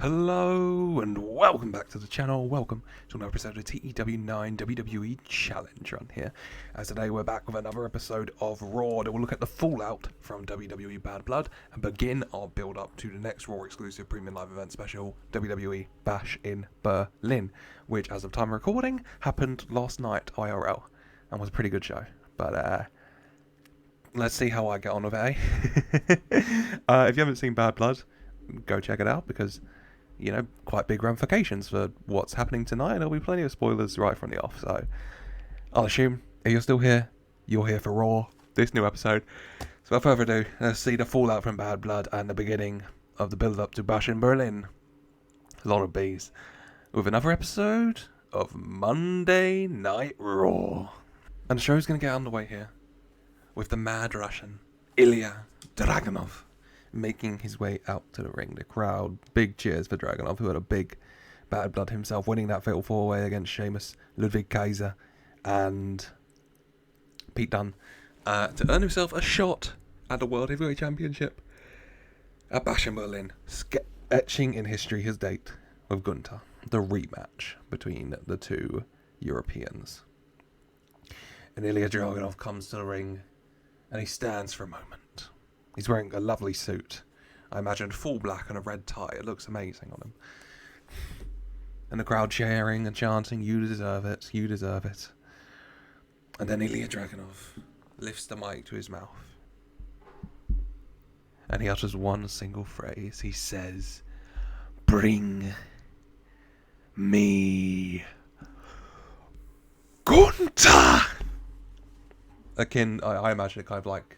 Hello and welcome back to the channel. Welcome to another episode of TEW IX WWE Challenge Run here. As today we're back with another episode of Raw that will look at the fallout from WWE Bad Blood and begin our build up to the next Raw exclusive premium live event special, WWE Bash in Berlin, which as of time of recording happened last night IRL and was a pretty good show. But let's see how I get on with it, eh? If you haven't seen Bad Blood, go check it out because quite big ramifications for what's happening tonight, and there'll be plenty of spoilers right from the off, so I'll assume if you're still here, you're here for Raw, this new episode. So without further ado, let's see the fallout from Bad Blood and the beginning of the build-up to Bash in Berlin. A lot of bees. With another episode of Monday Night Raw. And the show's going to get underway here with the Mad Russian, Ilja Dragunov, making his way out to the ring. The crowd, big cheers for Dragunov, who had a big Bad Blood himself, winning that fatal 4-way against Sheamus, Ludwig Kaiser, and Pete Dunne, to earn himself a shot at the World Heavyweight Championship at Bash in Berlin, etching in history his date with Gunther, the rematch between the two Europeans. And Ilja Dragunov comes to the ring, and he stands for a moment. He's wearing a lovely suit. I imagine full black and a red tie. It looks amazing on him. And the crowd cheering and chanting, "You deserve it, you deserve it." And then Ilja Dragunov lifts the mic to his mouth. And he utters one single phrase. He says, "Bring me Gunther!" Akin, I imagine it kind of like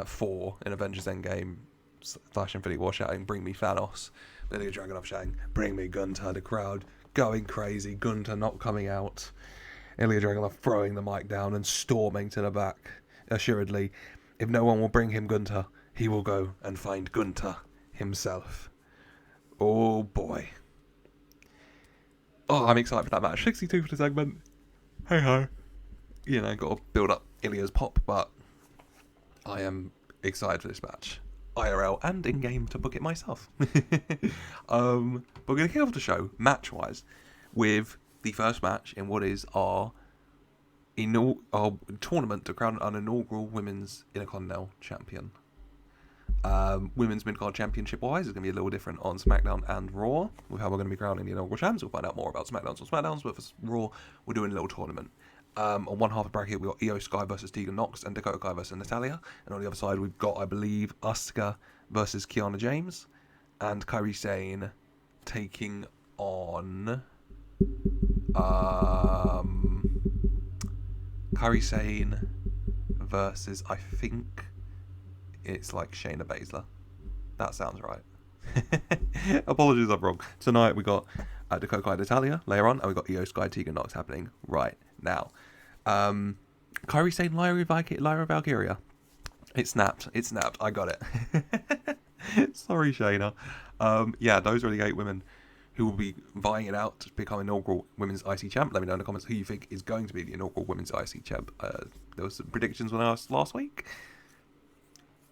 Thor in Avengers Endgame / Infinity War shouting, "Bring me Thanos." Ilja Dragunov shouting, "Bring me Gunther." The crowd going crazy. Gunther not coming out. Ilja Dragunov throwing the mic down and storming to the back. Assuredly, if no one will bring him Gunther, he will go and find Gunther himself. Oh boy. Oh, I'm excited for that match. 62 for the segment. Hey ho. Got to build up Ilja's pop, but I am excited for this match. IRL and in-game to book it myself. But we're going to kick off the show, match-wise, with the first match in what is our tournament to crown an inaugural Women's Intercontinental Champion. Women's Midcard Championship-wise is going to be a little different on SmackDown and Raw, with how we're going to be crowning the inaugural champs. We'll find out more about SmackDowns on SmackDowns, but for Raw, we're doing a little tournament. On one half of the bracket, we've got Io Sky versus Tegan Nox and Dakota Kai versus Natalya. And on the other side, we've got, I believe, Asuka versus Kiana James. And Kairi Sane taking on... Kairi Sane versus, I think, it's like Shayna Baszler. That sounds right. Apologies, I'm wrong. Tonight, we got Dakota Kai Natalya later on, and we got Io Sky Tegan Nox happening right now. Kairi Sane Lyra Valkyria. It snapped. I got it. Sorry, Shayna. Those are the 8 women who will be vying it out to become inaugural Women's IC Champ. Let me know in the comments who you think is going to be the inaugural Women's IC Champ. There was some predictions when I was last week.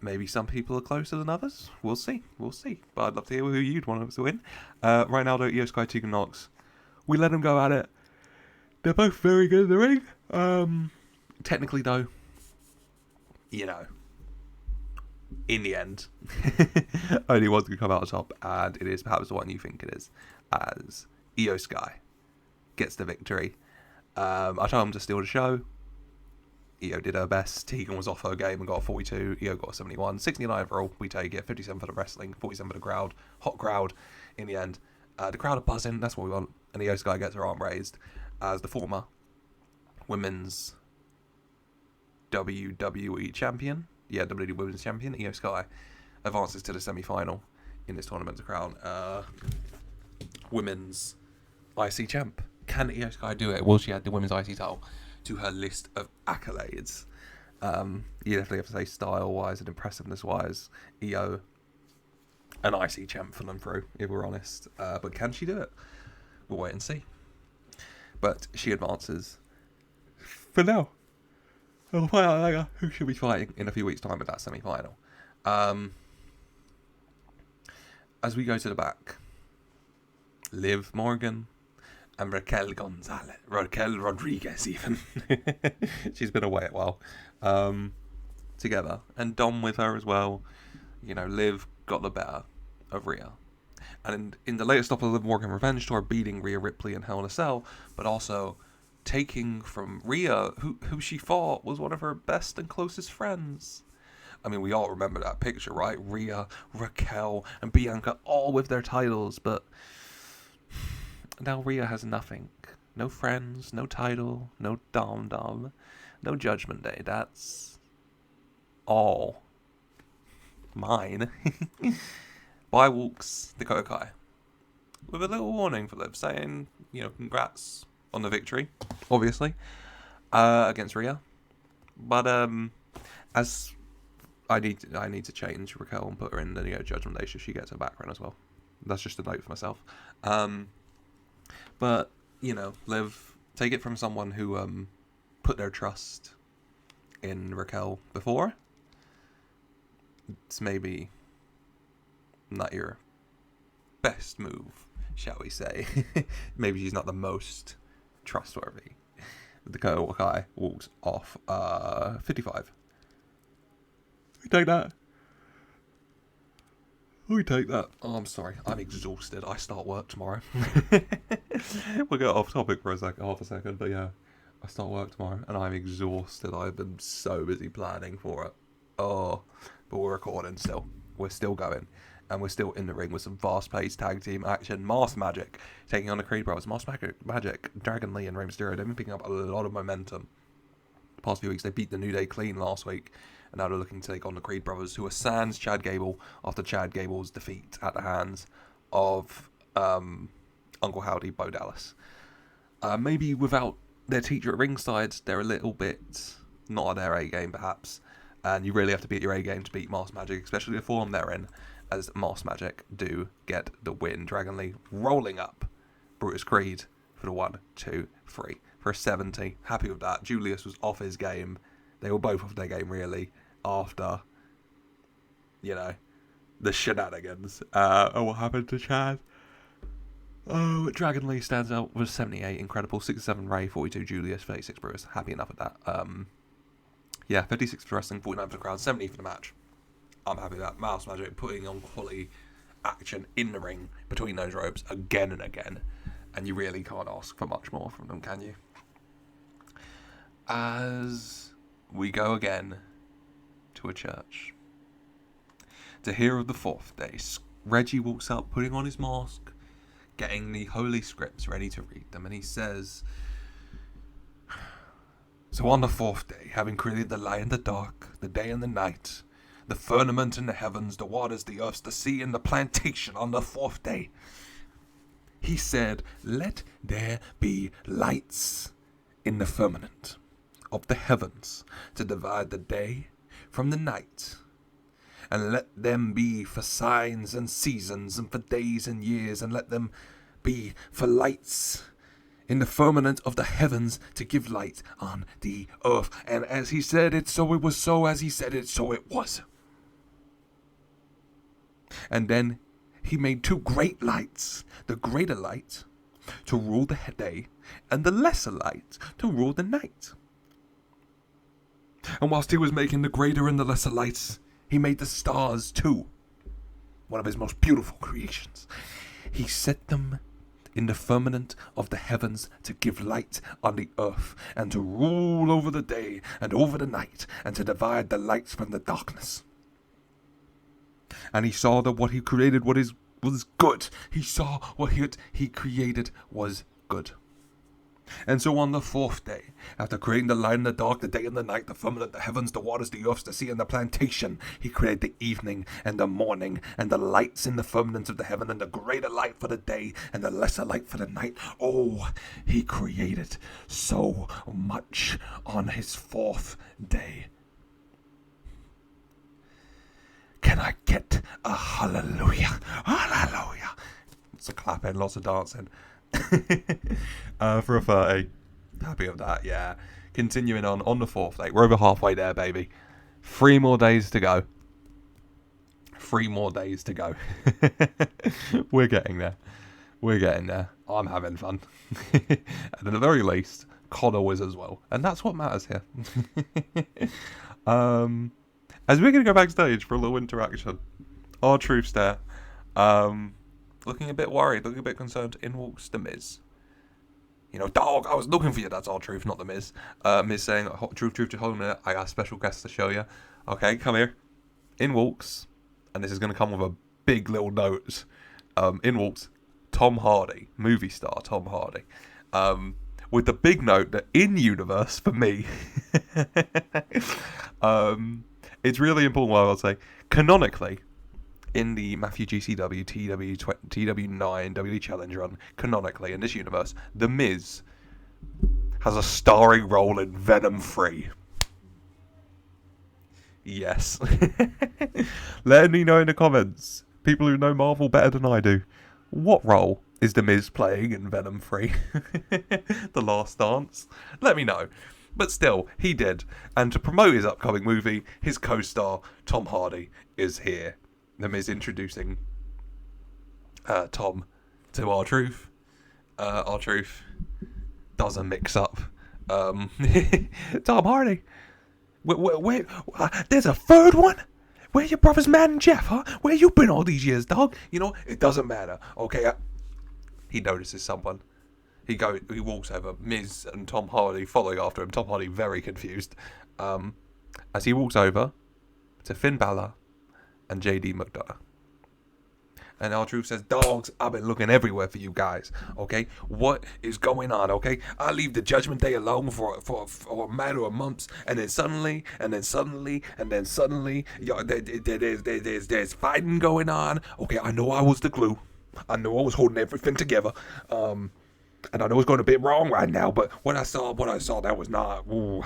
Maybe some people are closer than others. We'll see. But I'd love to hear who you'd want to win. Right now, though, Io Sky Tegan Nox. We let them go at it. They're both very good in the ring. Technically, though, in the end, only one's going to come out on top, and it is perhaps the one you think it is, as Io Sky gets the victory. I told him to steal the show. Io did her best. Tegan was off her game and got a 42. Io got a 71. 69 overall. We take it. 57 for the wrestling. 47 for the crowd. Hot crowd in the end. The crowd are buzzing. That's what we want. And Io Sky gets her arm raised as the former Women's WWE Champion. WWE Women's Champion. Io Sky advances to the semi-final in this tournament to crown Women's IC Champ. Can Io Sky do it? Will she add the Women's IC title to her list of accolades? You definitely have to say style-wise and impressiveness-wise, Io, an IC champ for them through, if we're honest. But can she do it? We'll wait and see. But she advances for now. We'll find out later who she'll be fighting in a few weeks' time at that semi-final. As we go to the back, Liv Morgan, and Raquel Rodriguez even. She's been away a while. Together. And Dom with her as well. You know, Liv got the better of Rhea. And in the latest stop of Liv Morgan Revenge Tour, beating Rhea Ripley in Hell in a Cell, but also taking from Rhea, who she thought was one of her best and closest friends. I mean, we all remember that picture, right? Rhea, Raquel, and Bianca all with their titles, but now Rhea has nothing. No friends, no title, no Dom, no Judgment Day. That's all mine. Bye walks Dakota Kai. With a little warning for Liv, saying, you know, congrats on the victory, obviously, against Rhea. But, as I need to change Raquel and put her in the Judgment Day so she gets her background as well. That's just a note for myself. But, you know, Liv, take it from someone who put their trust in Raquel before. It's maybe not your best move, shall we say. Maybe she's not the most trustworthy. Dakota Kai walks off 55. We take that. Oh, I'm sorry. I'm exhausted. I start work tomorrow. We'll get off topic for half a second, but yeah. I start work tomorrow, and I'm exhausted. I've been so busy planning for it. Oh, but we're recording still. We're still going. And we're still in the ring with some fast-paced tag team action. Masked Magic taking on the Creed Brothers. Masked Magic, Dragon Lee and Rey Mysterio. They've been picking up a lot of momentum. The past few weeks, they beat the New Day clean last week. And now they're looking to take on the Creed Brothers, who are sans Chad Gable after Chad Gable's defeat at the hands of Uncle Howdy, Bo Dallas. Maybe without their teacher at ringside, they're a little bit not on their A-game, perhaps. And you really have to be at your A-game to beat Masked Magic, especially the form they're in, as Masked Magic do get the win. Dragon Lee rolling up Brutus Creed for the 1, 2, 3 for a 70. Happy with that. Julius was off his game. They were both off their game, really, after, you know, the shenanigans. What happened to Chad? Oh, Dragon Lee stands out with 78. Incredible. 67 Ray, 42 Julius, 36 Brutus. Happy enough with that. Yeah, 56 for wrestling, 49 for the crowd, 70 for the match. I'm happy with that. Masked Magic putting on quality action in the ring between those ropes again and again. And you really can't ask for much more from them, can you? As we go again to a church to hear of the 4th day, Reggie walks up, putting on his mask, getting the holy scripts ready to read them, and he says, "So on the 4th day, having created the light and the dark, the day and the night, the firmament and the heavens, the waters, the earth, the sea, and the plantation on the 4th day, he said, let there be lights in the firmament of the heavens to divide the day from the night, and let them be for signs and seasons and for days and years, and let them be for lights in the firmament of the heavens to give light on the earth. And as he said it, so it was so. As he said it, so it was." And then he made 2 great lights, the greater light to rule the day, and the lesser light to rule the night. And whilst he was making the greater and the lesser lights, he made the stars too, one of his most beautiful creations. He set them in the firmament of the heavens to give light on the earth, and to rule over the day and over the night, and to divide the lights from the darkness. And he saw that what he created was good. He saw what he created was good. And so on the 4th day, after creating the light and the dark, the day and the night, the firmament, the heavens, the waters, the earth, the sea, and the plantation, he created the evening and the morning, and the lights in the firmament of the heaven, and the greater light for the day, and the lesser light for the night. Oh, he created so much on his 4th day. Can I get a hallelujah? Hallelujah. It's a clapping, lots of dancing. For a 30. Happy with that, yeah. Continuing on the 4th day. We're over halfway there, baby. 3 more days to go. 3 more days to go. We're getting there. We're getting there. I'm having fun. And at the very least, Connor is as well. And that's what matters here. As we're going to go backstage for a little interaction, R-Truth's there. Looking a bit worried, looking a bit concerned. In walks The Miz. You know, dog, I was looking for you. That's R-Truth, not The Miz. Miz saying, Truth, just hold a minute. I got a special guest to show you. Okay, come here. In walks, and this is going to come with a big little note. In walks Tom Hardy, movie star Tom Hardy. With the big note that in universe, for me, it's really important what I'll say. Canonically, in the Matthew GCW TEW IX WWE Challenge Run, canonically in this universe, The Miz has a starring role in Venom 3. Yes. Let me know in the comments, people who know Marvel better than I do, what role is The Miz playing in Venom 3? The Last Dance? Let me know. But still, he did. And to promote his upcoming movie, his co-star, Tom Hardy, is here. The Miz introducing Tom to R-Truth. R-Truth does a mix-up. Tom Hardy. Wait, there's a third one? Where your brothers Matt and Jeff, huh? Where you been all these years, dog? You know, it doesn't matter, okay? He notices someone. He walks over. Miz and Tom Hardy following after him. Tom Hardy very confused. As he walks over to Finn Balor and JD McDonough. And R-Truth says, dogs, I've been looking everywhere for you guys, okay? What is going on, okay? I leave the Judgment Day alone for a matter of months, and then suddenly, yo, there's fighting going on. Okay, I know I was the glue. I know I was holding everything together. And I know it's going a bit wrong right now, but what I saw, that was not, ooh,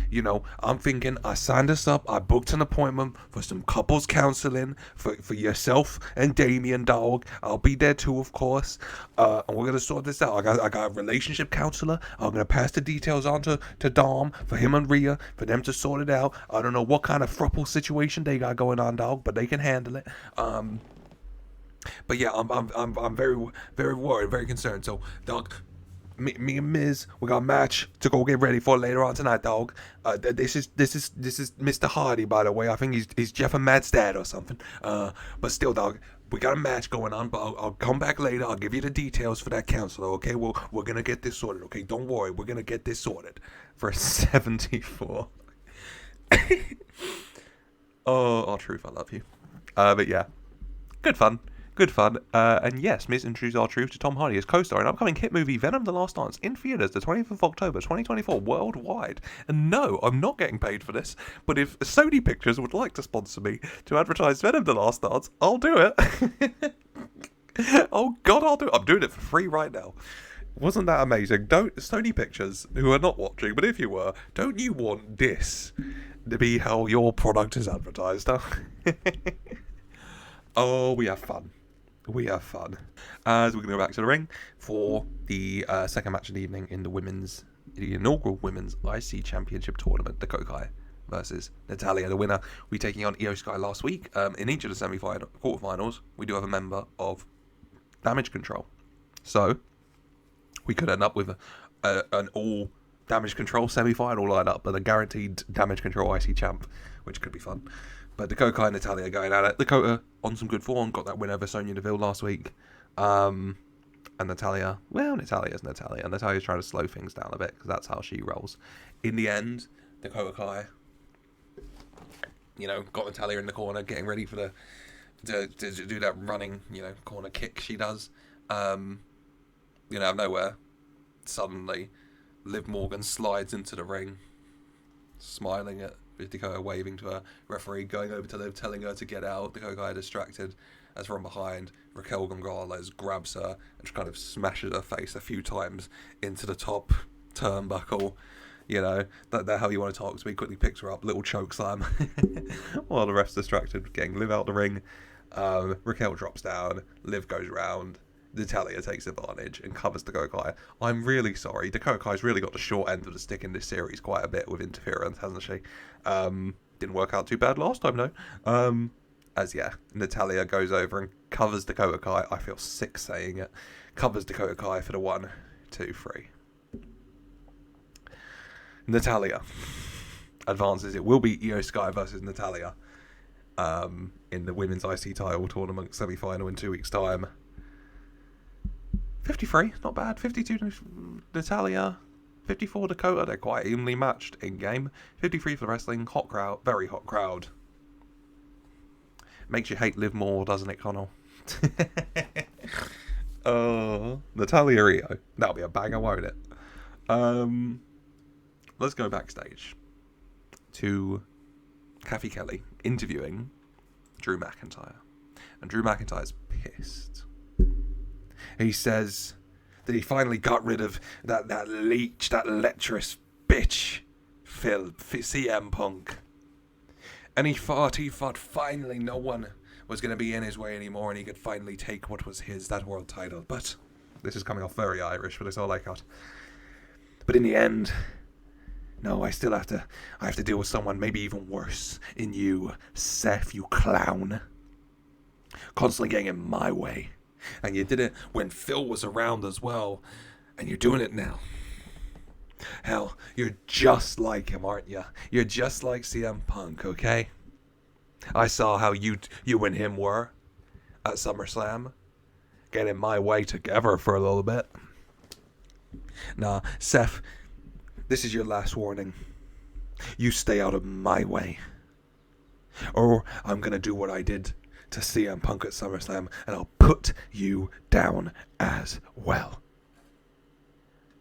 you know, I'm thinking I signed us up, I booked an appointment for some couples counseling for yourself and Damien, dog. I'll be there too, of course, and we're going to sort this out. I got a relationship counselor. I'm going to pass the details on to Dom, for him and Rhea, for them to sort it out. I don't know what kind of throuple situation they got going on, dog, but they can handle it. But yeah, I'm very, very worried, very concerned. So, dog, me and Miz, we got a match to go get ready for later on tonight, dog. This is Mr. Hardy, by the way. I think he's Jeff and Matt's dad or something. But still, dog, we got a match going on. But I'll come back later. I'll give you the details for that counselor. Okay, we're gonna get this sorted. Okay, don't worry, we're gonna get this sorted for a 74. Oh, R-Truth, I love you. But yeah, good fun. And yes, Miz introduced R-Truth to Tom Hardy as co-star in upcoming hit movie Venom: The Last Dance in theaters the 20th of October 2024 worldwide. And no, I'm not getting paid for this, but if Sony Pictures would like to sponsor me to advertise Venom: The Last Dance, I'll do it. Oh God, I'll do it. I'm doing it for free right now. Wasn't that amazing? Don't, Sony Pictures, who are not watching, but if you were, don't you want this to be how your product is advertised, huh? Oh, we have fun. As we're going to go back to the ring for the second match of the evening in the inaugural Women's IC Championship Tournament, the Kokai versus Natalya. The winner, we taking on Io Sky last week. In each of the quarterfinals, we do have a member of Damage Control. So, we could end up with an all Damage Control semi-final lineup, but a guaranteed Damage Control IC champ, which could be fun. But Dakota and Natalya going at it. Dakota on some good form, got that win over Sonya Deville last week. And Natalya, well, Natalya's Natalya. Natalya's trying to slow things down a bit, because that's how she rolls. In the end, Dakota Kai, you know, got Natalya in the corner, getting ready for to do that running, you know, corner kick she does. You know, out of nowhere, suddenly, Liv Morgan slides into the ring, smiling at Dakota, waving to her. Referee going over to Liv, telling her to get out. Dakota distracted as from behind, Raquel Gonzalez grabs her and just kind of smashes her face a few times into the top turnbuckle. You know, that's how you want to talk to me. Quickly picks her up, little choke slam. While the ref's distracted, getting Liv out the ring. Raquel drops down, Liv goes round. Natalya takes advantage and covers Dakota Kai. I'm really sorry. Dakota Kai's really got the short end of the stick in this series quite a bit with interference, hasn't she? Didn't work out too bad last time, though. As Natalya goes over and covers Dakota Kai. I feel sick saying it. Covers Dakota Kai for the 1, 2, 3. Natalya advances. It will be Io Sky versus Natalya in the women's IC title tournament semi-final in 2 weeks' time. 53, not bad. 52 Natalya, 54 Dakota. They're quite evenly matched in game. 53 for the wrestling. Hot crowd, very hot crowd. Makes you hate Liv more, doesn't it, Connell? Natalya Io. That'll be a banger, won't it? Let's go backstage to Kathy Kelly interviewing Drew McIntyre. And Drew McIntyre's pissed. He says that he finally got rid of that leech, that lecherous bitch, CM Punk. And he thought finally no one was going to be in his way anymore and he could finally take what was his, that world title. But this is coming off very Irish, but it's all I got. But in the end, no, I have to deal with someone maybe even worse in you, Seth, you clown. Constantly getting in my way. And you did it when Phil was around as well. And you're doing it now. Hell, you're just like him, aren't you? You're just like CM Punk, okay? I saw how you and him were at SummerSlam. Get in my way together for a little bit. Nah, Seth, this is your last warning. You stay out of my way. Or I'm going to do what I did to CM Punk at SummerSlam, and I'll put you down as well.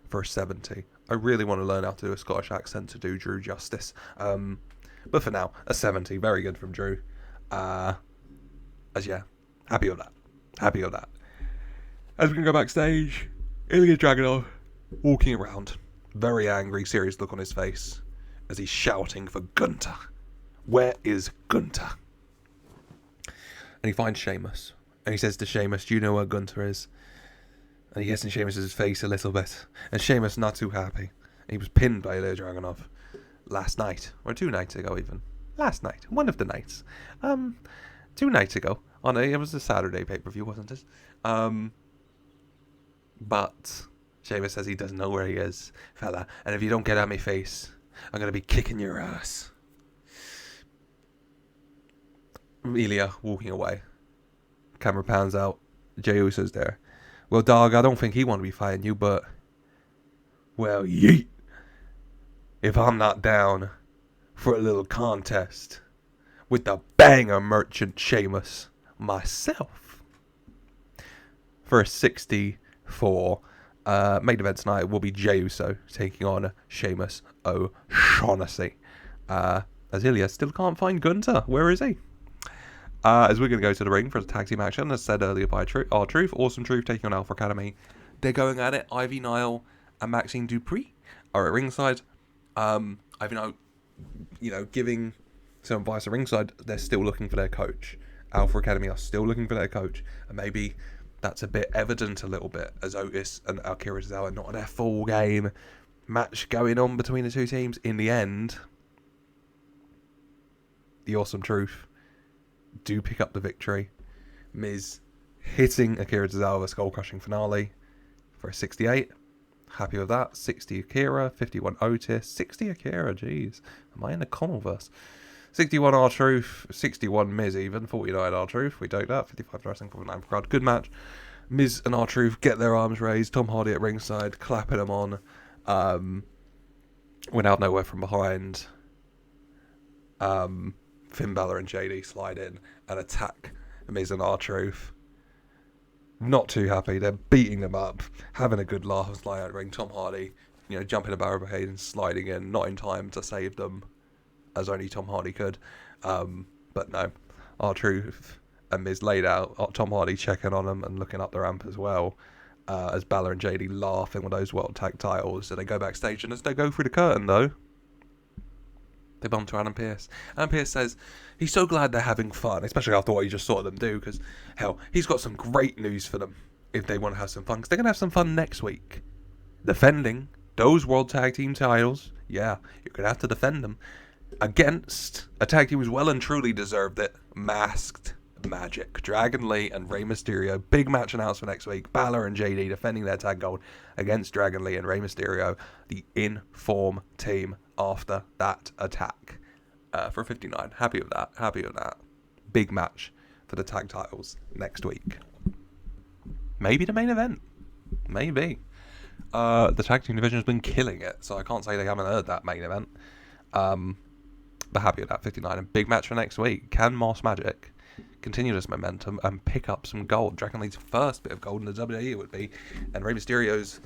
Verse 70. I really want to learn how to do a Scottish accent to do Drew justice. But for now, a 70. Very good from Drew. Happy with that. Happy with that. As we can go backstage, Ilja Dragunov walking around. Very angry, serious look on his face as he's shouting for Gunther. Where is Gunther? And he finds Sheamus. And he says to Sheamus, do you know where Gunther is? And he gets in Sheamus' face a little bit. And Sheamus not too happy. He was pinned by Ilja Dragunov last night. Or 2 nights ago even. Last night. One of the nights. 2 nights ago. It was a Saturday pay-per-view, wasn't it? But Sheamus says he doesn't know where he is, fella. And if you don't get out of my face, I'm going to be kicking your ass. Ilja walking away. Camera pans out. Jey Uso's there. Well, dog, I don't think he want to be fighting you, but... Well, yeet. If I'm not down for a little contest with the banger merchant Sheamus myself. For 64 main event tonight will be Jey Uso taking on Sheamus O'Shaughnessy. As Ilja still can't find Gunther. Where is he? As we're going to go to the ring for the tag team action, as said earlier by R-Truth, Awesome Truth taking on Alpha Academy. They're going at it. Ivy Nile and Maxine Dupree are at ringside. Ivy Nile, giving some advice at ringside. They're still looking for their coach. Alpha Academy are still looking for their coach. And maybe that's a bit evident a little bit as Otis and Akira Tozawa not in their full game match going on between the two teams. In the end, the Awesome Truth do pick up the victory. Miz hitting Akira Tozawa with a skull-crushing finale for a 68. Happy with that. 60 Akira, 51 Otis, 60 Akira, jeez. Am I in the Connellverse? 61 R-Truth, 61 Miz even, 49 R-Truth, we take that. 55 wrestling, 49 crowd. Good match. Miz and R-Truth get their arms raised. Tom Hardy at ringside, clapping them on. Went out nowhere from behind. Finn Balor and JD slide in and attack Miz and R-Truth. Not too happy. They're beating them up, having a good laugh and sliding out the ring. Tom Hardy, jumping a barricade and sliding in, not in time to save them, as only Tom Hardy could. But no, R-Truth and Miz laid out. Tom Hardy checking on them and looking up the ramp as well. As Balor and JD laughing with those World Tag titles. So they go backstage, and as they go through the curtain though, they bump to Adam Pearce. Adam Pearce says he's so glad they're having fun, especially after what he just saw them do, because, hell, he's got some great news for them if they want to have some fun, because they're going to have some fun next week. Defending those World Tag Team titles, yeah, you're going to have to defend them. against a tag team who's well and truly deserved it, Masked Magic. Dragon Lee and Rey Mysterio. Big match announced for next week. Balor and JD defending their tag gold against Dragon Lee and Rey Mysterio, the in-form team after that attack. For 59. Happy with that. Big match for the tag titles next week. Maybe the main event. Maybe. The tag team division has been killing it, so I can't say they haven't heard that main event. But happy with that, 59. And big match for next week. Can Moss Magic continue this momentum and pick up some gold? Dragon Lee's first bit of gold in the WWE would be, and Rey Mysterio's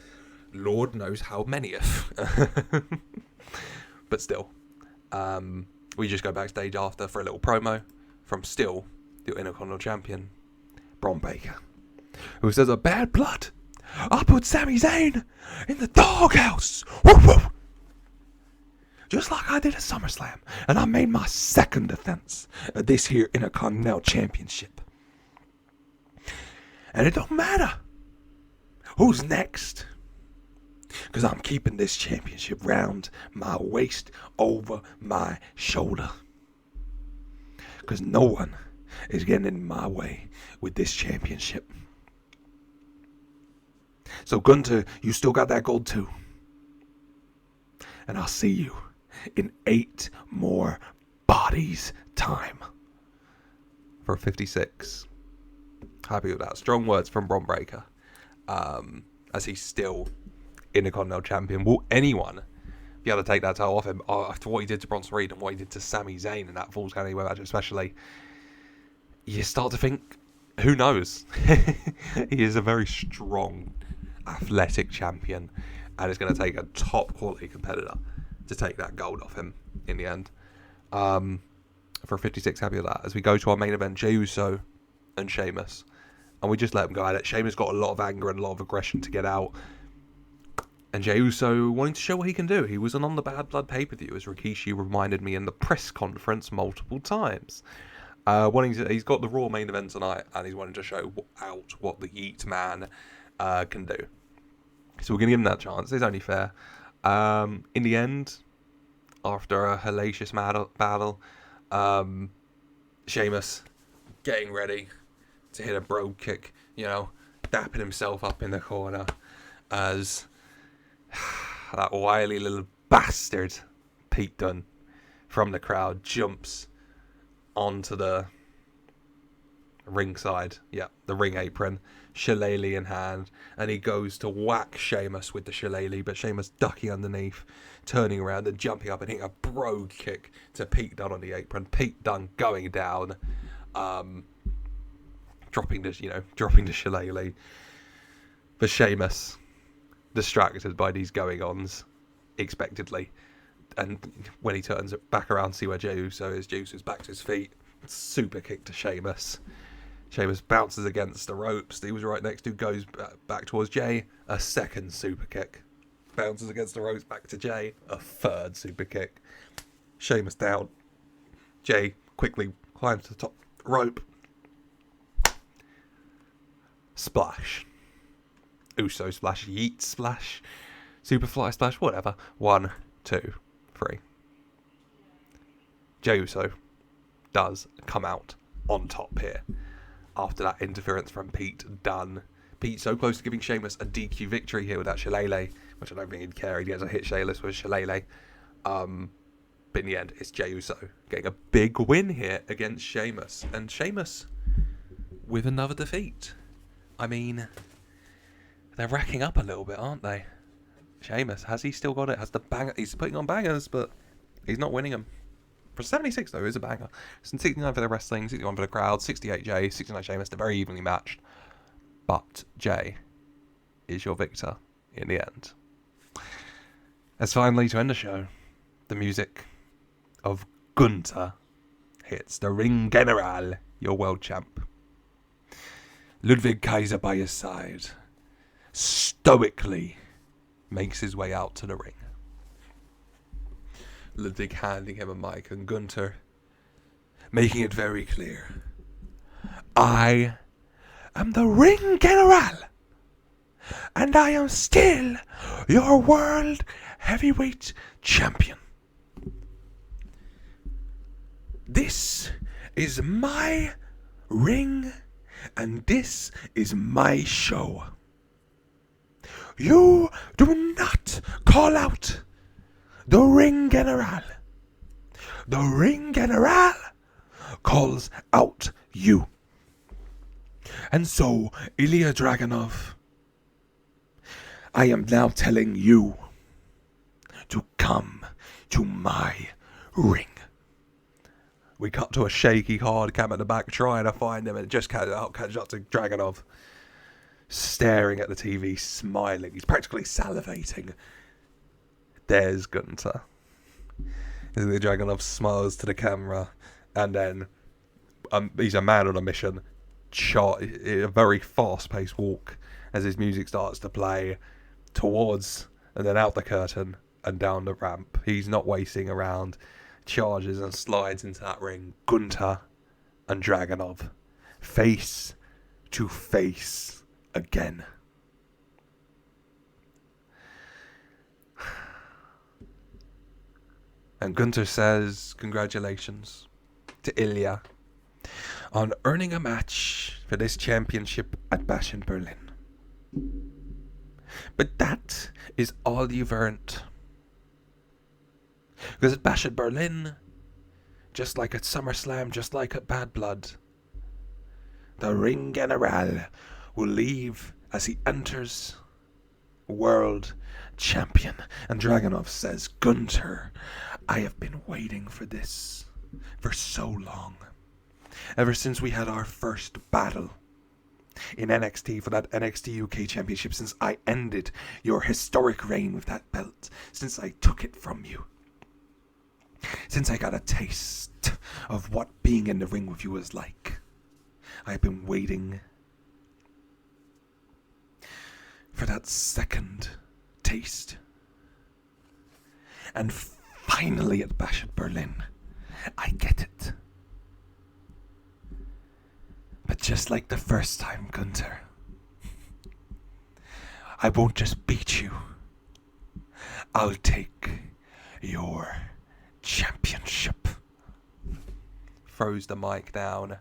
Lord knows how many if. But still, we just go backstage after for a little promo from still the Intercontinental Champion, Bron Breakker, who says, "A bad blood. I put Sami Zayn in the doghouse. Woo woo. Just like I did at SummerSlam, and I made my second defense of this here Intercontinental Championship. And it don't matter who's next, because I'm keeping this championship round my waist over my shoulder. Because no one is getting in my way with this championship. So Gunther, you still got that gold too. And I'll see you in 8 more bodies time." For 56. Happy with that. Strong words from Bron Breakker. As he's still Intercontinental Champion. Will anyone be able to take that title off him after what he did to Bronson Reed and what he did to Sami Zayn in that Falls Count Anywhere match especially? You start to think, who knows? He is a very strong, athletic champion, and it's going to take a top quality competitor to take that gold off him in the end. For 56, happy with that. As we go to our main event, Jey Uso and Sheamus, and we just let them go at it. Sheamus got a lot of anger and a lot of aggression to get out, and Jey Uso wanting to show what he can do. He was on the Bad Blood pay-per-view, as Rikishi reminded me in the press conference multiple times. He's got the Raw main event tonight, and he's wanting to show out what the Yeet Man can do. So we're going to give him that chance. It's only fair. In the end, after a hellacious battle, Sheamus getting ready to hit a brogue kick, dapping himself up in the corner as that wily little bastard Pete Dunne from the crowd jumps onto the ringside, the ring apron, shillelagh in hand, and he goes to whack Sheamus with the shillelagh, but Sheamus ducking underneath, turning around and jumping up and hitting a brogue kick to Pete Dunne on the apron. Pete Dunne going down, dropping the shillelagh. But Sheamus, distracted by these going-ons, expectedly, and when he turns back around to see where Jey Uso is, Jey Uso's back to his feet, super kick to Sheamus. Sheamus bounces against the ropes that he was right next to, goes back towards Jey, a second super kick. Bounces against the ropes, back to Jey, a third super kick. Sheamus down. Jey quickly climbs to the top rope. Splash. Uso splash, Yeet splash, Superfly splash, whatever. 1, 2, 3. Jey Uso does come out on top here after that interference from Pete Dunne. Pete so close to giving Sheamus a DQ victory here with that shillelagh, which I don't think he'd care. He gets a hit Sheamus with a shillelagh. But in the end, it's Jey Uso getting a big win here against Sheamus. And Sheamus with another defeat. I mean, they're racking up a little bit, aren't they? Sheamus, has he still got it? Has the banger? He's putting on bangers, but he's not winning them. For 76, though, is a banger. It's 69 for the wrestling, 61 for the crowd, 68 Jey, 69 Sheamus. They're very evenly matched. But Jey is your victor in the end. As finally, to end the show, the music of Gunther hits. The Ring General, your world champ. Ludwig Kaiser by his side stoically makes his way out to the ring. Ludwig handing him a mic, and Gunther making it very clear. I am the Ring General, and I am still your world heavyweight champion. This is my ring, and this is my show. You do not call out the Ring General. The Ring General calls out you. And so, Ilja Dragunov, I am now telling you to come to my ring. We cut to a shaky hard cam at the back trying to find him, and it just catches up to Dragunov staring at the TV, smiling. He's practically salivating. There's Gunther. Ilja Dragunov smiles to the camera, and then he's a man on a mission. A very fast-paced walk as his music starts to play towards and then out the curtain and down the ramp. He's not wasting around. Charges and slides into that ring. Gunther and Dragunov face to face again. And Gunther says congratulations to Ilja on earning a match for this championship at Bash in Berlin. But that is all you've earned. Because at Bash at Berlin, just like at SummerSlam, just like at Bad Blood, the Ring General will leave as he enters world champion. And Dragunov says, Gunther, I have been waiting for this for so long. Ever since we had our first battle in NXT for that NXT UK Championship, since I ended your historic reign with that belt, since I took it from you, since I got a taste of what being in the ring with you was like, I've been waiting for that second taste. And finally at Bash at Berlin, I get it. But just like the first time, Gunther, I won't just beat you. I'll take your championship. Throws the mic down.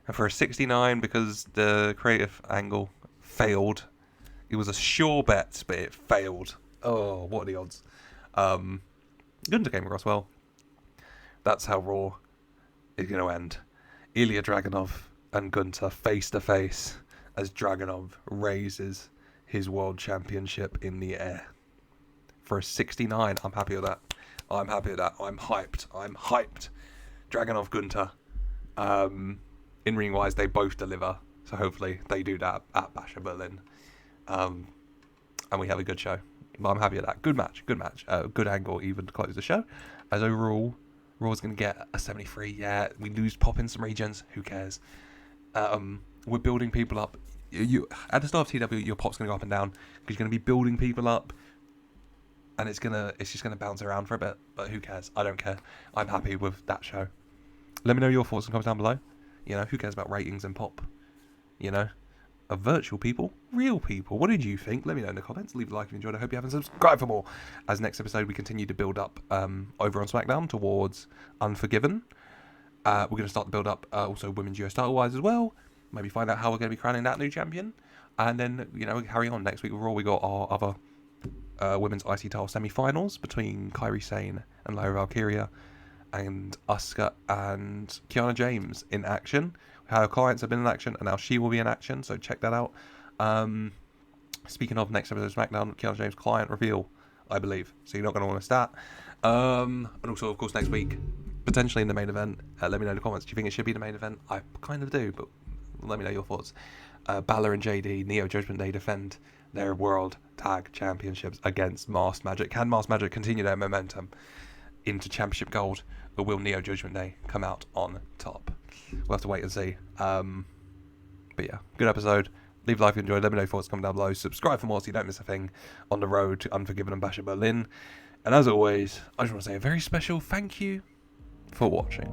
And for a 69, because the creative angle failed, it was a sure bet, but it failed. Oh, what are the odds? Gunther came across well. That's how Raw is going to end. Ilja Dragunov and Gunther face to face as Dragunov raises his world championship in the air. For a 69, I'm happy with that. I'm hyped. Dragunov, Gunther. In ring wise, they both deliver. So hopefully they do that at Bash in Berlin. And we have a good show. But I'm happy with that. Good match. Good angle even to close the show. As overall, Raw's going to get a 73. Yeah, we lose pop in some regions. Who cares? We're building people up. You at the start of TW, your pop's going to go up and down because you're going to be building people up, and it's just going to bounce around for a bit. But who cares? I don't care. I'm happy with that show. Let me know your thoughts and comments down below. You know, who cares about ratings and pop? You know, of virtual people, real people. What did you think? Let me know in the comments. Leave a like if you enjoyed. I hope you haven't subscribed for more. As next episode, we continue to build up over on SmackDown towards Unforgiven. We're going to start to build up also women's US title wise as well. Maybe find out how we're going to be crowning that new champion. And then, you know, carry on next week with Raw. We got our other women's IC title semi-finals between Kairi Sane and Lyra Valkyria, and Asuka and Kiana James in action. Her clients have been in action, and now she will be in action, so check that out. Speaking of next episode of SmackDown, Kiana James client reveal, I believe, so you're not going to want to start. And also, of course, next week, potentially in the main event. Let me know in the comments. Do you think it should be the main event? I kind of do, but let me know your thoughts. Balor and JD, Neo Judgment Day defend their World Tag Championships against Masked Magic. Can Masked Magic continue their momentum into Championship Gold, or will Neo Judgment Day come out on top? We'll have to wait and see. But yeah, good episode. Leave a like if you enjoyed. Let me know your thoughts. Comment down below. Subscribe for more so you don't miss a thing on the road to Unforgiven and Bash in Berlin. And as always, I just want to say a very special thank you for watching.